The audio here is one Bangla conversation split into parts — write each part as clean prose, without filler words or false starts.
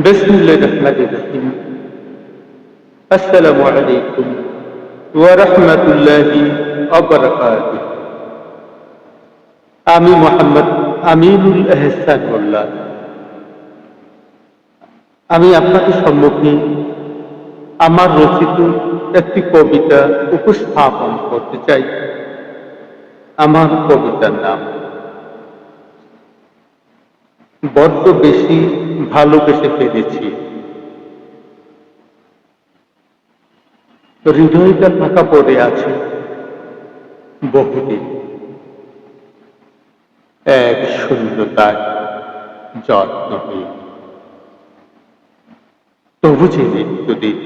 বিসমিল্লাহির রহমানির রহিম। আসসালামু আলাইকুম ওয়া রাহমাতুল্লাহি ওয়া বারাকাতুহু। আমি মোহাম্মদ আমিনুল এহসান মোল্লা। আমি আপনাদের সম্মুখে আমার রচিত একটি কবিতা উপস্থাপন করতে চাই। আমার কবিতার নাম বড্ড বেশি ভালোবেসে ফেলেছি। হৃদয়টা ফাঁকা পড়ে আছে বহুদিন, এক শূন্যতায় যত্নহীন। তবু যে মৃত্যুদিন,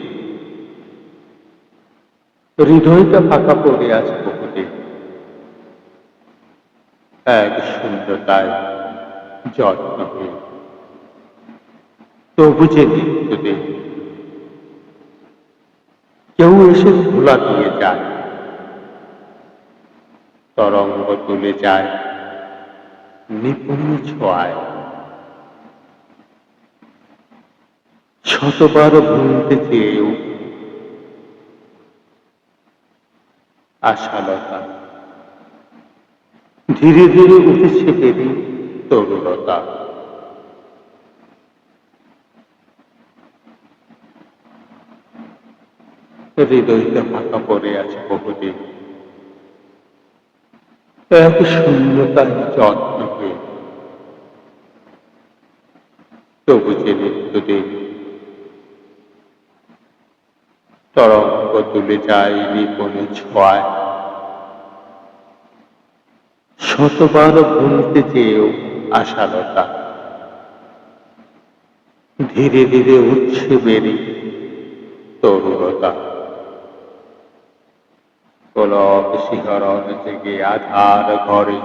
হৃদয়টা ফাঁকা পড়ে আছে বহুদিন, এক শূন্যতায় যত্নহীন। তবু যে মৃত্যুদিন, কেউ এসে ধুলা দিয়ে যায়, তরঙ্গ তুলে যায় নিপুণ ছোঁয়ায়। শতবার ভুলতে চেয়েও আশালতা ধীরে ধীরে উঠেছে বেরি তরুণতা। হৃদয়টা ফাঁকা পড়ে আছে বহুদিন, এক শূন্যতার যত্ন হয়ে। তবু যে মৃত্যুদিন, তরঙ্গ তুলে যায় নিপুণ ছোঁয়ায়। শতবার ভুলতে চেয়েও আশালতা ধীরে ধীরে উঠছে বেরি তরুণতা। গোলক শিহরণ জেগে আধার ঘরে,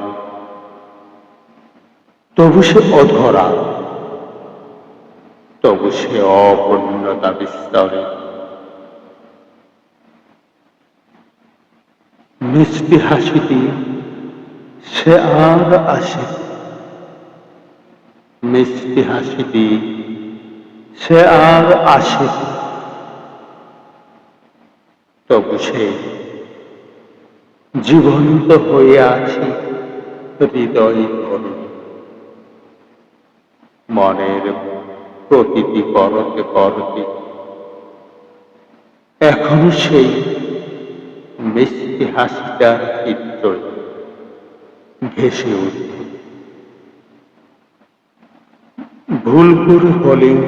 তবু সে অধরা, তবু সে অপূর্ণতা বিস্তরে। মিষ্টি হাসি দিয়ে সে আর আসে, মিষ্টি হাসি দিয়ে সে আর আসে। তবু সে জীবন্ত হয়ে আছে হৃদয় ভরে। মনের প্রতিটি পরতে পরতে এখনো সেই মিষ্টি হাসিটার চিত্র ভেসে উঠে। ভুল করে হলেও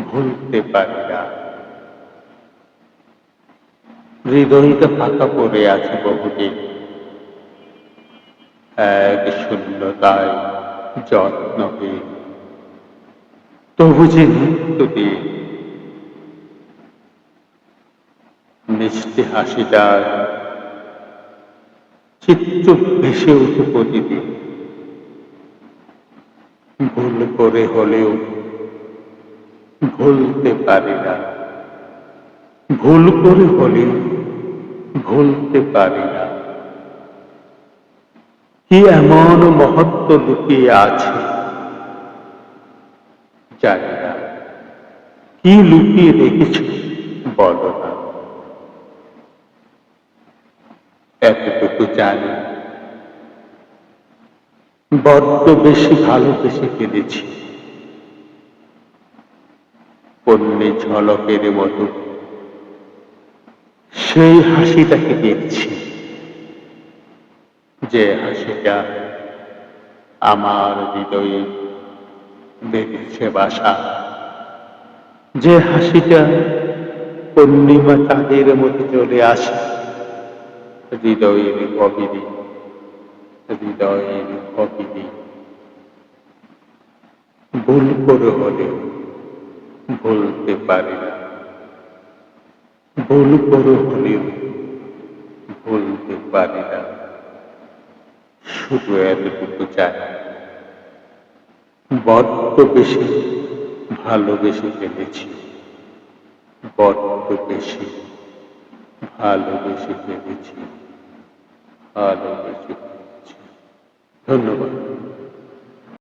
ভুলতে পারি না, হৃদয়টা ফাঁকা পড়ে আছে বহুদিন, এক শূন্যতায় যত্নহীন। তবু যে মৃত্যুদিন, মিষ্টি হাসিটার চিত্র ভেসে উঠে প্রতিদিন। ভুল করে হলেও ভুলতে পারি না, ভুল করে হলেও ভুলতে পারি না। কি এমন মহত্ব লুকিয়ে আছে জানি না, কি লুকিয়ে রেখেছ বলো না। এতটুকু জানি, বড্ড বেশি ভালোবেসে ফেলেছি। পণ্যে ঝলকের মতো সেই হাসিটাকে দেখছি, যে হাসিটা আমার হৃদয়ে বেঁধেছে বাসা, যে হাসিটা পূর্ণিমা চাঁদের মতো চলে আসে হৃদয়ের গভীরে, হৃদয়ের গভীরে। ভুল করে হলেও ভুলতে পারি না, ভুল করে হলেও ভুলতে পারি না। শুধু এতটুকু চাই, বড্ড বেশি ভালোবেসে ফেলেছি, বড্ড বেশি ভালোবেসে ফেলেছি, ভালোবেসে ফেলেছি। ধন্যবাদ।